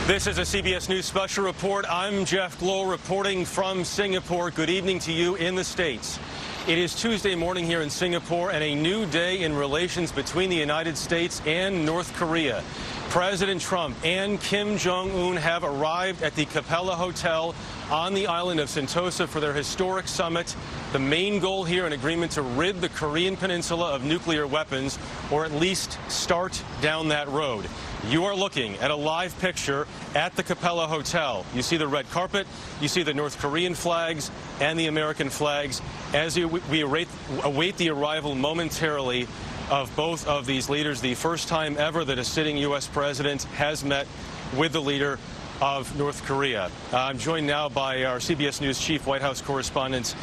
This is a CBS News special report. I'm Jeff Glor reporting from Singapore. Good evening to you in the States. It is Tuesday morning here in Singapore and a new day in relations between the United States and North Korea. President Trump and Kim Jong-un have arrived at the Capella Hotel on the island of Sentosa for their historic summit. The main goal here, an agreement to rid the Korean peninsula of nuclear weapons, or at least start down that road. You are looking at a live picture at the Capella Hotel. You see the red carpet, you see the North Korean flags and the American flags as we await the arrival momentarily of both of these leaders. The first time ever that a sitting U.S. president has met with the leader of North Korea. I'm joined now by our CBS News chief White House correspondent,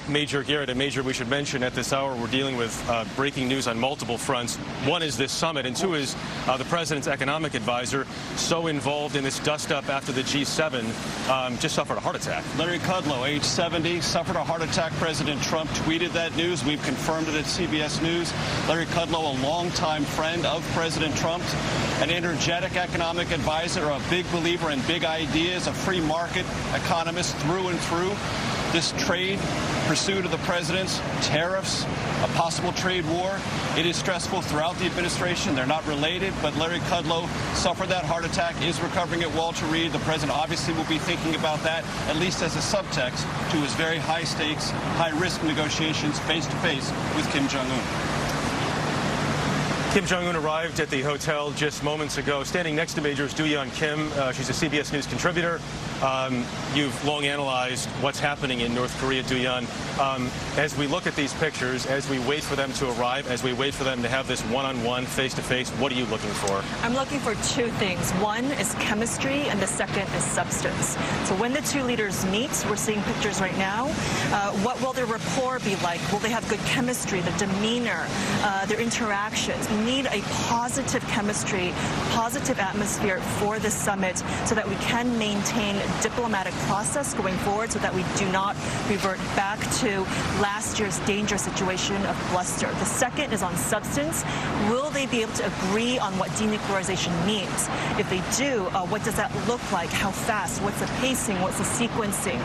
Major Garrett. And Major, we should mention at this hour we're dealing with breaking news on multiple fronts. One is this summit, and two is the president's economic advisor, so involved in this dust-up after the G7, just suffered a heart attack. Larry Kudlow, age 70, suffered a heart attack. President Trump tweeted that news. We've confirmed it at CBS News. Larry Kudlow, a longtime friend of President Trump, an energetic economic advisor, a big believer in big ideas, a free market economist through and through. This trade pursuit of the president's, tariffs, a possible trade war, it is stressful throughout the administration. They're not related, but Larry Kudlow suffered that heart attack, is recovering at Walter Reed. The president obviously will be thinking about that, at least as a subtext to his very high-stakes, high-risk negotiations face-to-face with Kim Jong-un. Kim Jong-un arrived at the hotel just moments ago. Standing next to Major is Do-yeon Kim. She's a CBS News contributor. You've long analyzed what's happening in North Korea, Do-yeon. As we look at these pictures, as we wait for them to arrive, as we wait for them to have this one-on-one, face-to-face, what are you looking for? I'm looking for two things. One is chemistry, and the second is substance. So when the two leaders meet, we're seeing pictures right now. What will their rapport be like? Will they have good chemistry, their demeanor, their interactions? We need a positive chemistry, positive atmosphere for this summit so that we can maintain diplomatic process going forward so that we do not revert back to last year's dangerous situation of bluster. The second is on substance. Will they be able to agree on what denuclearization means? If they do, what does that look like? How fast? What's the pacing? What's the sequencing?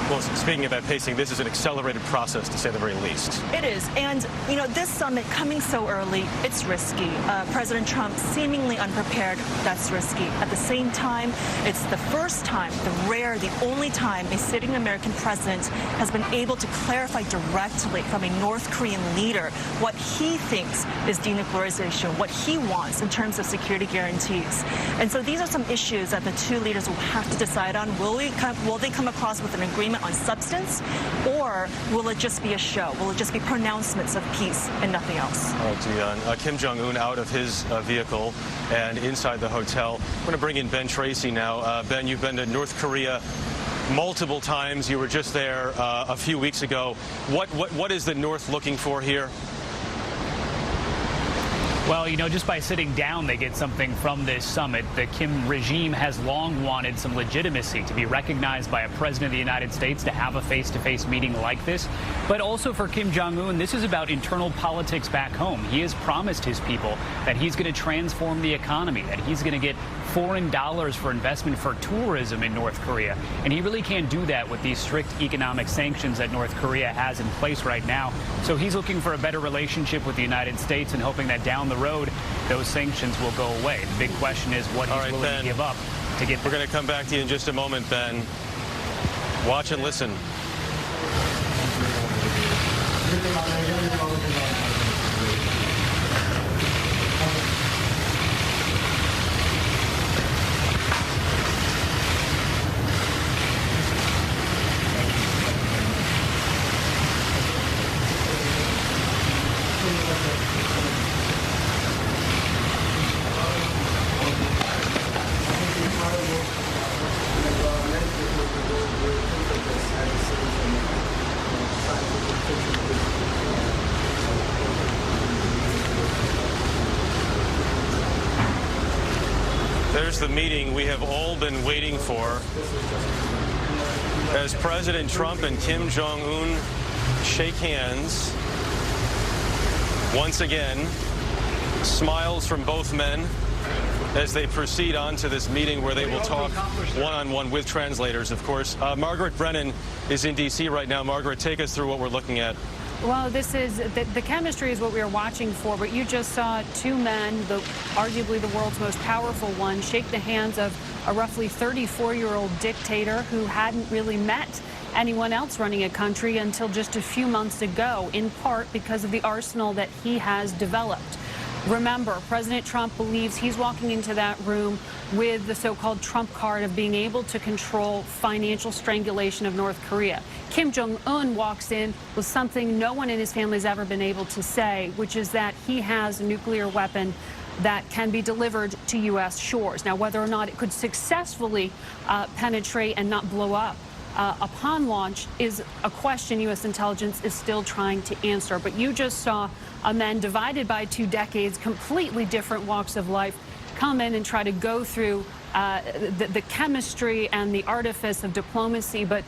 Well, speaking of that pacing, this is an accelerated process, to say the very least. It is. And, you know, this summit coming so early, it's risky. President Trump seemingly unprepared, that's risky. At the same time, it's the first time, the only time a sitting American president has been able to clarify directly from a North Korean leader what he thinks is denuclearization, what he wants in terms of security guarantees. And so these are some issues that the two leaders will have to decide on. Will they come across with an agreement on substance, or will it just be a show? Will it just be pronouncements of peace and nothing else? All right, Do-yeon. Kim Jong-un out of his vehicle and inside the hotel. We're going to bring in Ben Tracy now. Ben, you've been to North Korea multiple times. You were just there a few weeks ago. What is the North looking for here? Well, you know, just by sitting down, they get something from this summit. The Kim regime has long wanted some legitimacy, to be recognized by a president of the United States, to have a face-to-face meeting like this. But also for Kim Jong-un, this is about internal politics back home. He has promised his people that he's going to transform the economy, that he's going to get foreign dollars for investment for tourism in North Korea. And he really can't do that with these strict economic sanctions that North Korea has in place right now. So he's looking for a better relationship with the United States and hoping that down the road, those sanctions will go away. The big question is what he's willing to give up to get there. We're going to come back to you in just a moment, Ben. Watch and listen. There's the meeting we have all been waiting for as President Trump and Kim Jong-un shake hands. Once again, smiles from both men. as they proceed on to this meeting where they will talk one-on-one with translators, of course. Margaret Brennan is in D.C. right now. Margaret, take us through what we're looking at. Well, this is the chemistry is what we are watching for, but you just saw two men, arguably the world's most powerful one, shake the hands of a roughly 34-year-old dictator who hadn't really met anyone else running a country until just a few months ago, in part because of the arsenal that he has developed. Remember, President Trump believes he's walking into that room with the so-called Trump card of being able to control financial strangulation of North Korea. Kim Jong-un walks in with something no one in his family has ever been able to say, which is that he has a nuclear weapon that can be delivered to U.S. shores. Now, whether or not it could successfully penetrate and not blow up upon launch is a question U.S. intelligence is still trying to answer. But you just saw a man divided by 2 decades, completely different walks of life, come in and try to go through the chemistry and the artifice of diplomacy. But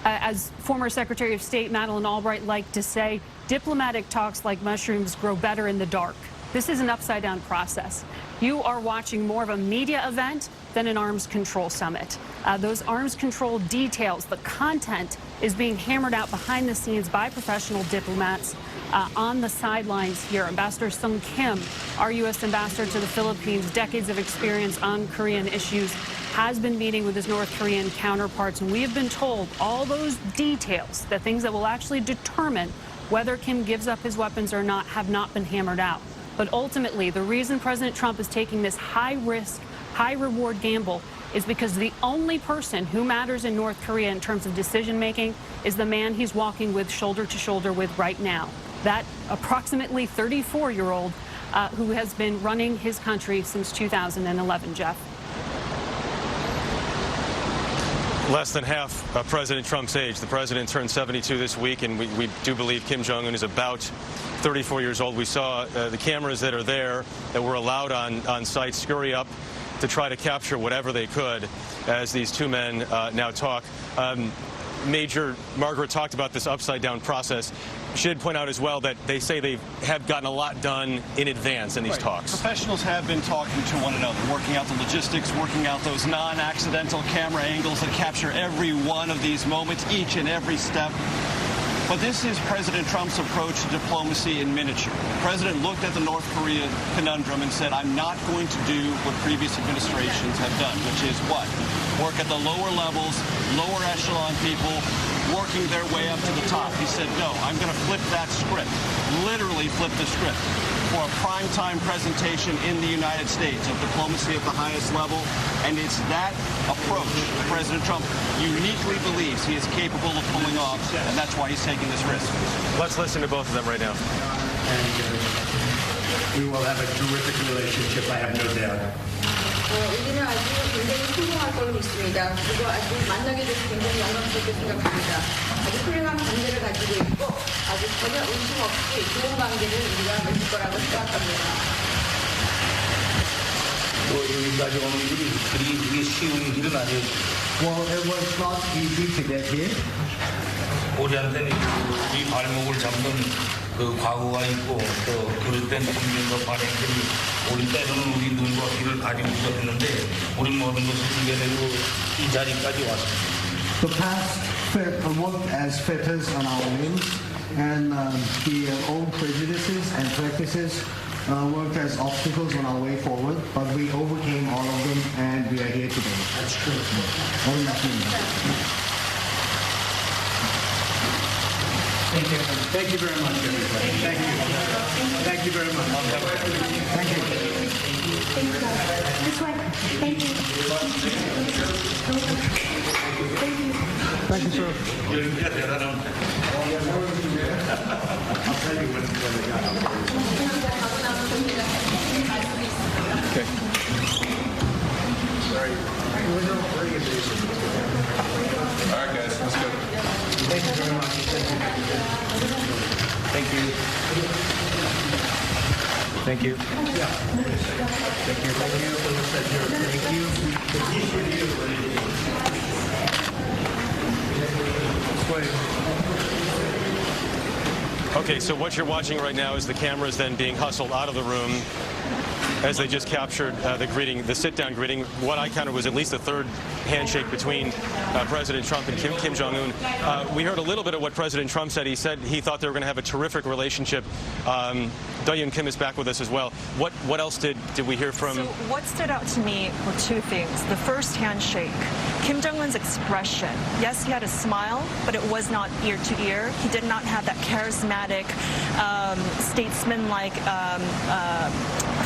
as former Secretary of State Madeleine Albright liked to say, diplomatic talks like mushrooms grow better in the dark. This is an upside-down process. You are watching more of a media event than an arms control summit. Those arms control details, the content is being hammered out behind the scenes by professional diplomats on the sidelines here. Ambassador Sung Kim, our U.S. ambassador to the Philippines, decades of experience on Korean issues, has been meeting with his North Korean counterparts, and we have been told all those details, the things that will actually determine whether Kim gives up his weapons or not, have not been hammered out. But ultimately, the reason President Trump is taking this high-risk, high-reward gamble is because the only person who matters in North Korea in terms of decision-making is the man he's walking with shoulder to shoulder with right now. That approximately 34-year-old who has been running his country since 2011, Jeff. Less than half President Trump's age. The president turned 72 this week, and we do believe Kim Jong-un is about 34 years old. We saw the cameras that are there that were allowed on site scurry up to try to capture whatever they could as these two men now talk. Major Margaret talked about this upside-down process. She did point out as well that they say they have gotten a lot done in advance in these talks. Professionals have been talking to one another, working out the logistics, working out those non-accidental camera angles that capture every one of these moments, each and every step. But this is President Trump's approach to diplomacy in miniature. The president looked at the North Korea conundrum and said, I'm not going to do what previous administrations have done, which is what? Work at the lower levels, lower echelon people, working their way up to the top. He said, no, I'm going to flip that script, literally flip the script for a primetime presentation in the United States of diplomacy at the highest level. And it's that approach President Trump uniquely believes he is capable of pulling off, and that's why he's taking this risk. Let's listen to both of them right now. And we will have a terrific relationship, I have no doubt. 우리는 아주 굉장히 성공할 걸로 믿습니다. 그리고 아주 만나게 돼서 굉장히 영광스럽게 생각합니다. 아주 훌륭한 관계를 가지고 있고 아주 전혀 의심 없이 좋은 관계를 우리가 맺을 거라고 생각합니다. 또 여기까지 오는 일이 그리 쉬운 일은 아니에요. Well, it was not easy to get here. 우리한테는 이 발목을 잡는 그 과거가 있고 또 그릇된 국민과 발행들이 우리 때로는 우리 눈과 귀를 가리고 있었는데 우리 모든 것을 이겨내고 이 자리까지 왔습니다. The past worked as fetters on our wings, and the old prejudices and practices worked as obstacles on our way forward, but we overcame all of them, and we are here today. That's true. Thank you very much, everybody. Thank you. Thank you very much. Thank you. This way. Thank you. Thank you, sir. 여기가 대단한 I'll tell you when we got Okay. All right, guys, let's go. Thank you very much. Thank you. Thank you. Okay, so what you're watching right now is the cameras then being hustled out of the room as they just captured the greeting, the sit-down greeting. What I counted was at least the third handshake between President Trump and Kim Jong-un. We heard a little bit of what President Trump said. He said he thought they were going to have a terrific relationship. Do-yoon Kim is back with us as well. What else did we hear from? So what stood out to me were two things. The first handshake, Kim Jong-un's expression. Yes, he had a smile, but it was not ear to ear. He did not have that charismatic, statesman-like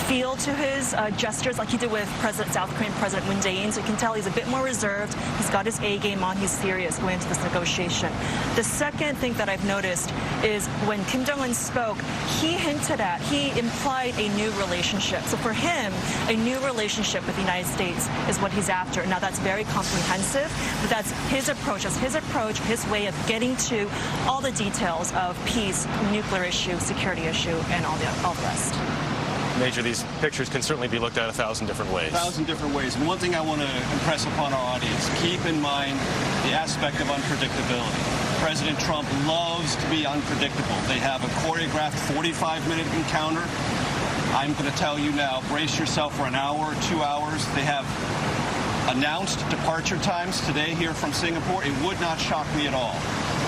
feel to his gestures like he did with South Korean President Moon Jae-in. So you can tell he's a bit more reserved. He's got his A game on. He's serious going into this negotiation. The second thing that I've noticed is when Kim Jong-un spoke, he implied a new relationship. So for him, a new relationship with the United States is what he's after. Now that's very comprehensive, but that's his approach. That's his way of getting to all the details of peace, nuclear issue, security issue, and all the rest. Major, these pictures can certainly be looked at 1,000 different ways. 1,000 different ways. And one thing I want to impress upon our audience, keep in mind the aspect of unpredictability. President Trump loves to be unpredictable. They have a choreographed 45-minute encounter. I'm going to tell you now, brace yourself for an hour, 2 hours. They have announced departure times today here from Singapore. It would not shock me at all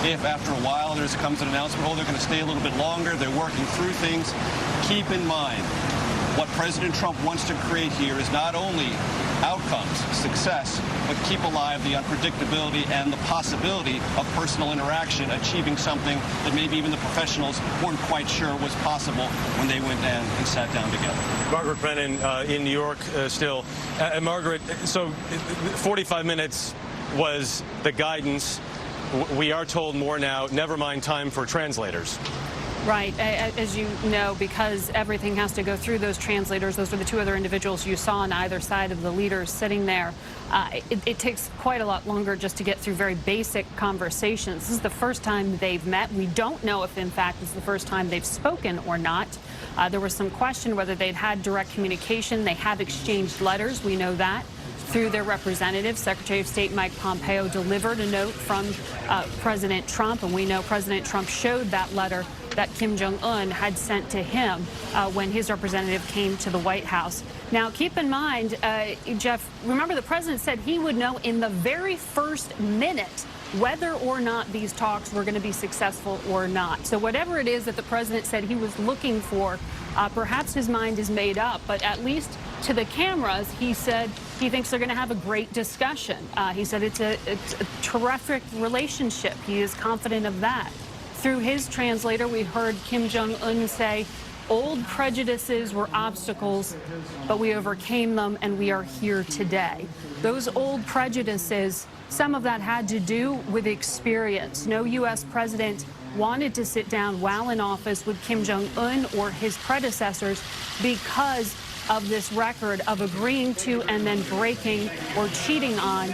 if after a while there comes an announcement, oh, they're going to stay a little bit longer, they're working through things. Keep in mind, what President Trump wants to create here is not only outcomes, success, but keep alive the unpredictability and the possibility of personal interaction, achieving something that maybe even the professionals weren't quite sure was possible when they went and sat down together. Margaret Brennan in New York still. Margaret, so 45 minutes was the guidance. We are told more now, never mind time for translators. Right. As you know, because everything has to go through those translators, those are the two other individuals you saw on either side of the leaders sitting there. It takes quite a lot longer just to get through very basic conversations. This is the first time they've met. We don't know if, in fact, it's the first time they've spoken or not. There was some question whether they'd had direct communication. They have exchanged letters. We know that. Through their representatives, Secretary of State Mike Pompeo delivered a note from President Trump, and we know President Trump showed that letter that Kim Jong-un had sent to him when his representative came to the White House. Now, keep in mind, Jeff, remember the president said he would know in the very first minute whether or not these talks were going to be successful or not. So whatever it is that the president said he was looking for, perhaps his mind is made up, but at least to the cameras, he said he thinks they're going to have a great discussion. He said it's a terrific relationship. He is confident of that. Through his translator, we heard Kim Jong-un say, old prejudices were obstacles, but we overcame them and we are here today. Those old prejudices, some of that had to do with experience. No U.S. president wanted to sit down while in office with Kim Jong-un or his predecessors because of this record of agreeing to and then breaking or cheating on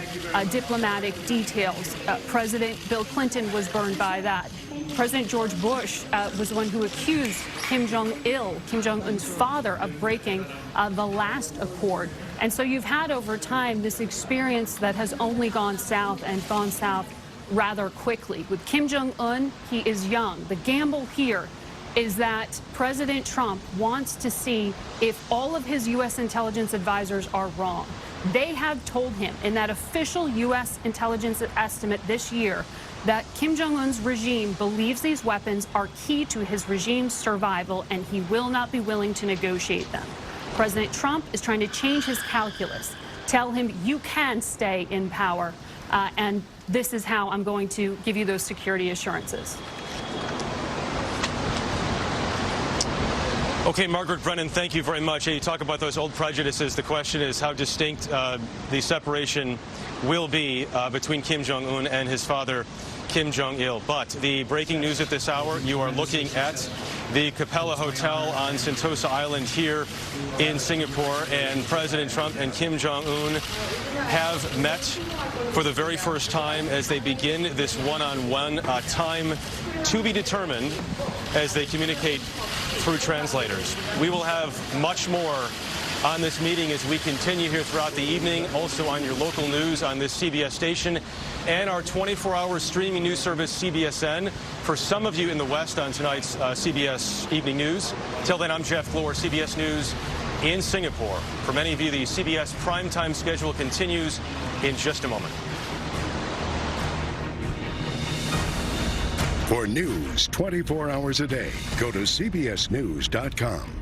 diplomatic details. President Bill Clinton was burned by that. President George Bush was the one who accused Kim Jong-il, Kim Jong-un's father, of breaking the last accord. And so you've had over time this experience that has only gone south and gone south rather quickly. With Kim Jong-un, he is young. The gamble here is that President Trump wants to see if all of his U.S. intelligence advisors are wrong. They have told him in that official U.S. intelligence estimate this year that Kim Jong-un's regime believes these weapons are key to his regime's survival, and he will not be willing to negotiate them. President Trump is trying to change his calculus, tell him you can stay in power, and this is how I'm going to give you those security assurances. Okay, Margaret Brennan, thank you very much. You talk about those old prejudices. The question is how distinct the separation will be between Kim Jong-un and his father, Kim Jong-il. But the breaking news at this hour, you are looking at the Capella Hotel on Sentosa Island here in Singapore, and President Trump and Kim Jong-un have met for the very first time as they begin this one-on-one time to be determined as they communicate through translators. We will have much more on this meeting as we continue here throughout the evening, also on your local news on this CBS station and our 24-hour streaming news service, CBSN, for some of you in the West on tonight's CBS Evening News. Till then, I'm Jeff Glor, CBS News, in Singapore. For many of you, the CBS primetime schedule continues in just a moment. For news 24 hours a day, go to CBSNews.com.